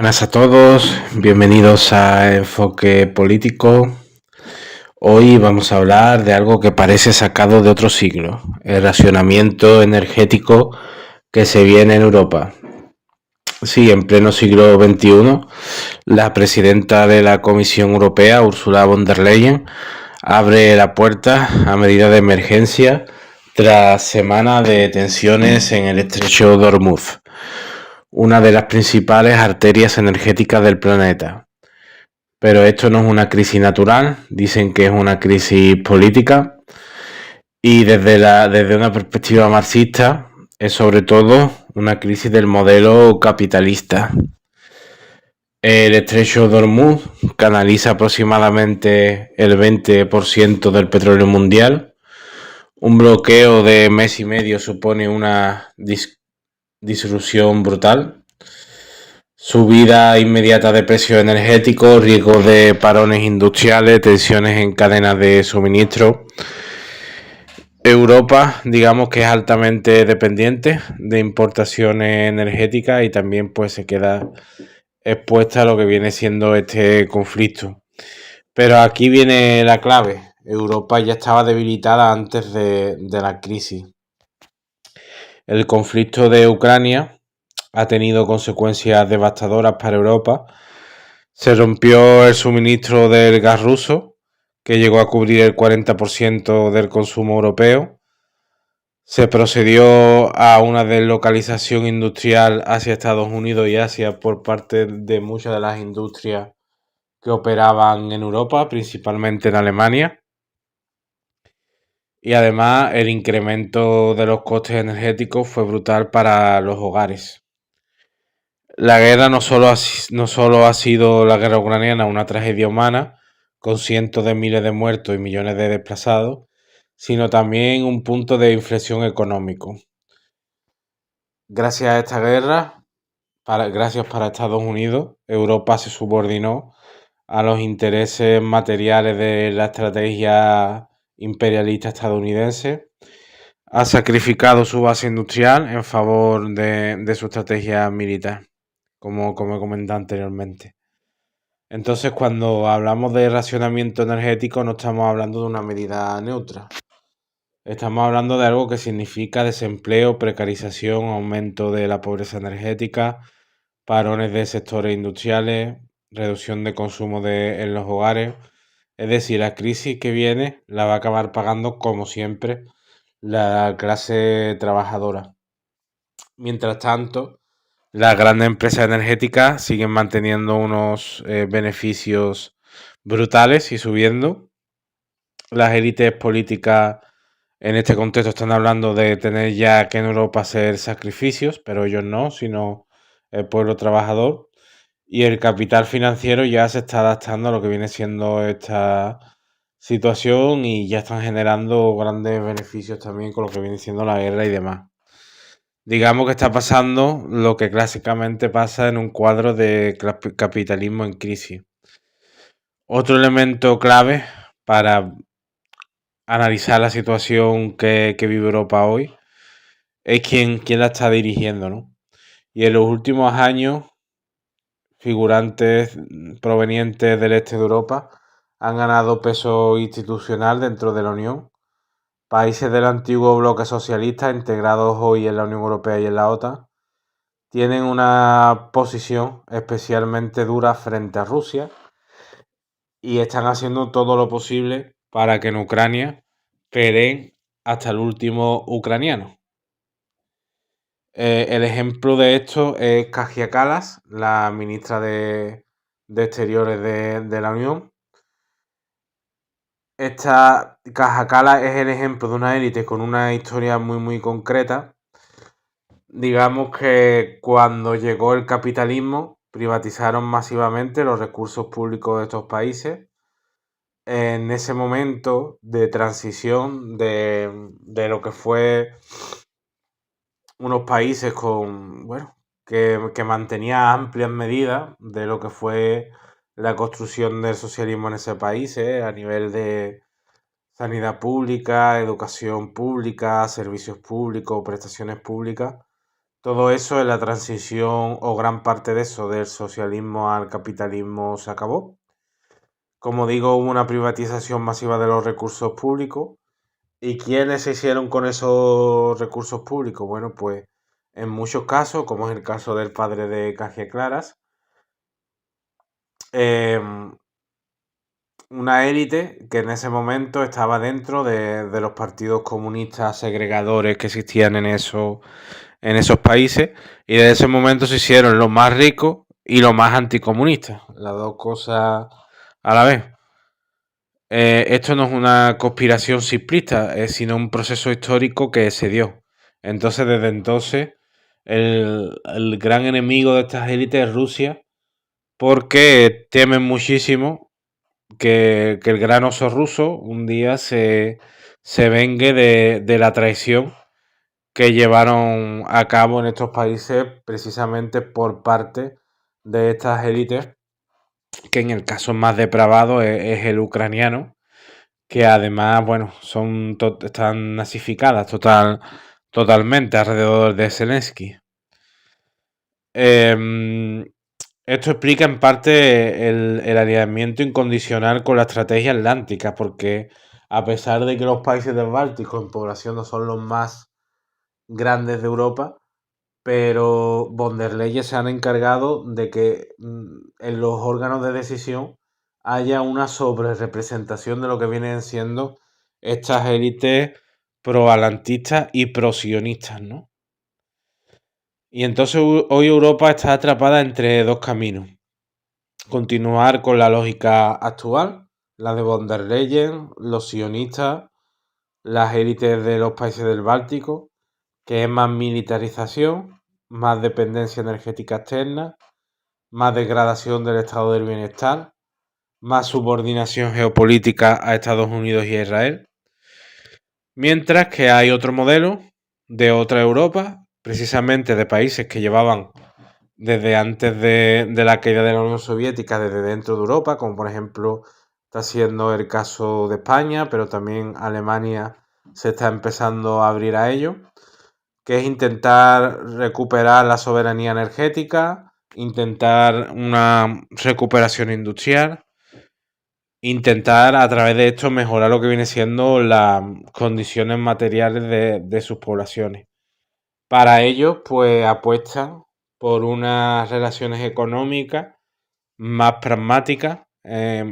Buenas a todos, bienvenidos a Enfoque Político. Hoy vamos a hablar de algo que parece sacado de otro siglo, el racionamiento energético que se viene en Europa. Sí, en pleno siglo XXI, la presidenta de la Comisión Europea, Ursula von der Leyen, abre la puerta a medida de emergencia tras semanas de tensiones en el estrecho de Hormuz, una de las principales arterias energéticas del planeta. Pero esto no es una crisis natural, dicen que es una crisis política y desde una perspectiva marxista es sobre todo una crisis del modelo capitalista. El estrecho de Hormuz canaliza aproximadamente el 20% del petróleo mundial. Un bloqueo de mes y medio supone una disrupción brutal. Subida inmediata de precios energéticos, riesgo de parones industriales, tensiones en cadenas de suministro. Europa, digamos que es altamente dependiente de importaciones energéticas y también pues se queda expuesta a lo que viene siendo este conflicto. Pero aquí viene la clave. Europa ya estaba debilitada antes de la crisis. El conflicto de Ucrania ha tenido consecuencias devastadoras para Europa. Se rompió el suministro del gas ruso, que llegó a cubrir el 40% del consumo europeo. Se procedió a una deslocalización industrial hacia Estados Unidos y Asia por parte de muchas de las industrias que operaban en Europa, principalmente en Alemania. Y además el incremento de los costes energéticos fue brutal para los hogares. La guerra no solo ha sido la guerra ucraniana una tragedia humana, con cientos de miles de muertos y millones de desplazados, sino también un punto de inflexión económico. Gracias a esta guerra, gracias para Estados Unidos, Europa se subordinó a los intereses materiales de la estrategia imperialista estadounidense, ha sacrificado su base industrial en favor de su estrategia militar, como he comentado anteriormente. Entonces, cuando hablamos de racionamiento energético, no estamos hablando de una medida neutra. Estamos hablando de algo que significa desempleo, precarización, aumento de la pobreza energética, parones de sectores industriales, reducción de consumo en los hogares. Es decir, la crisis que viene la va a acabar pagando, como siempre, la clase trabajadora. Mientras tanto, las grandes empresas energéticas siguen manteniendo unos beneficios brutales y subiendo. Las élites políticas en este contexto están hablando de tener ya que en Europa hacer sacrificios, pero ellos no, sino el pueblo trabajador. Y el capital financiero ya se está adaptando a lo que viene siendo esta situación y ya están generando grandes beneficios también con lo que viene siendo la guerra y demás. Digamos que está pasando lo que clásicamente pasa en un cuadro de capitalismo en crisis. Otro elemento clave para analizar la situación que vive Europa hoy es quién la está dirigiendo, ¿no? Y en los últimos años, figurantes provenientes del este de Europa han ganado peso institucional dentro de la Unión. Países del antiguo bloque socialista, integrados hoy en la Unión Europea y en la OTAN, tienen una posición especialmente dura frente a Rusia y están haciendo todo lo posible para que en Ucrania peleen hasta el último ucraniano. El ejemplo de esto es Kaja Kallas, la ministra de Exteriores de la Unión. Esta Kaja Kallas es el ejemplo de una élite con una historia muy concreta. Digamos que cuando llegó el capitalismo, privatizaron masivamente los recursos públicos de estos países. En ese momento de transición de lo que fue unos países con, bueno, que mantenía amplias medidas de lo que fue la construcción del socialismo en ese país, a nivel de sanidad pública, educación pública, servicios públicos, prestaciones públicas. Todo eso en la transición, o gran parte de eso, del socialismo al capitalismo se acabó. Como digo, hubo una privatización masiva de los recursos públicos. ¿Y quiénes se hicieron con esos recursos públicos? Bueno, pues en muchos casos, como es el caso del padre de Casia Claras, una élite que en ese momento estaba dentro de los partidos comunistas segregadores que existían en esos países, y desde ese momento se hicieron los más ricos y los más anticomunistas, las dos cosas a la vez. Esto no es una conspiración simplista, sino un proceso histórico que se dio. Entonces, desde entonces, el gran enemigo de estas élites es Rusia, porque temen muchísimo que el gran oso ruso un día se vengue de la traición que llevaron a cabo en estos países precisamente por parte de estas élites, que en el caso más depravado es el ucraniano, que además, bueno, están nazificadas totalmente alrededor de Zelensky. Esto explica en parte el alineamiento incondicional con la estrategia atlántica, porque a pesar de que los países del Báltico en población no son los más grandes de Europa, pero von der Leyen se han encargado de que en los órganos de decisión haya una sobrerepresentación de lo que vienen siendo estas élites pro-atlantistas y pro-sionistas, ¿no? Y entonces hoy Europa está atrapada entre dos caminos. Continuar con la lógica actual, la de von der Leyen, los sionistas, las élites de los países del Báltico, que es más militarización, más dependencia energética externa, más degradación del estado del bienestar, más subordinación geopolítica a Estados Unidos y a Israel. Mientras que hay otro modelo de otra Europa, precisamente de países que llevaban desde antes de la caída de la Unión Soviética, desde dentro de Europa, como por ejemplo está siendo el caso de España, pero también Alemania se está empezando a abrir a ello, que es intentar recuperar la soberanía energética, intentar una recuperación industrial, intentar a través de esto mejorar lo que viene siendo las condiciones materiales de sus poblaciones. Para ello, pues apuestan por unas relaciones económicas más pragmáticas,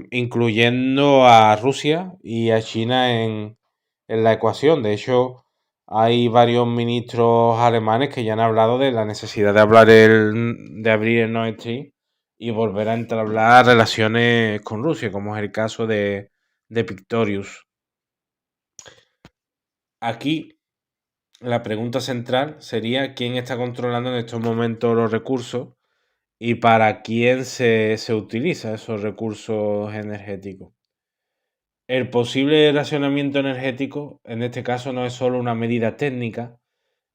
incluyendo a Rusia y a China en la ecuación. De hecho, hay varios ministros alemanes que ya han hablado de la necesidad de abrir el Nord Stream y volver a entablar relaciones con Rusia, como es el caso de Pistorius. Aquí la pregunta central sería quién está controlando en estos momentos los recursos y para quién se utiliza esos recursos energéticos. El posible racionamiento energético, en este caso, no es solo una medida técnica,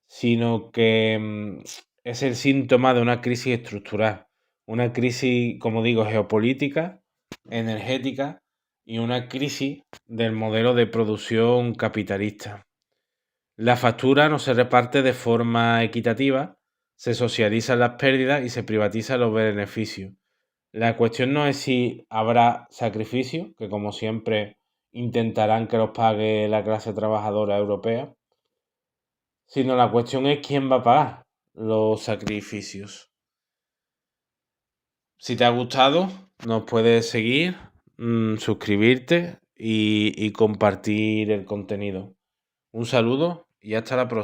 sino que es el síntoma de una crisis estructural, una crisis, como digo, geopolítica, energética y una crisis del modelo de producción capitalista. La factura no se reparte de forma equitativa, se socializan las pérdidas y se privatizan los beneficios. La cuestión no es si habrá sacrificio, que como siempre intentarán que los pague la clase trabajadora europea, sino la cuestión es quién va a pagar los sacrificios. Si te ha gustado, nos puedes seguir, suscribirte y compartir el contenido. Un saludo y hasta la próxima.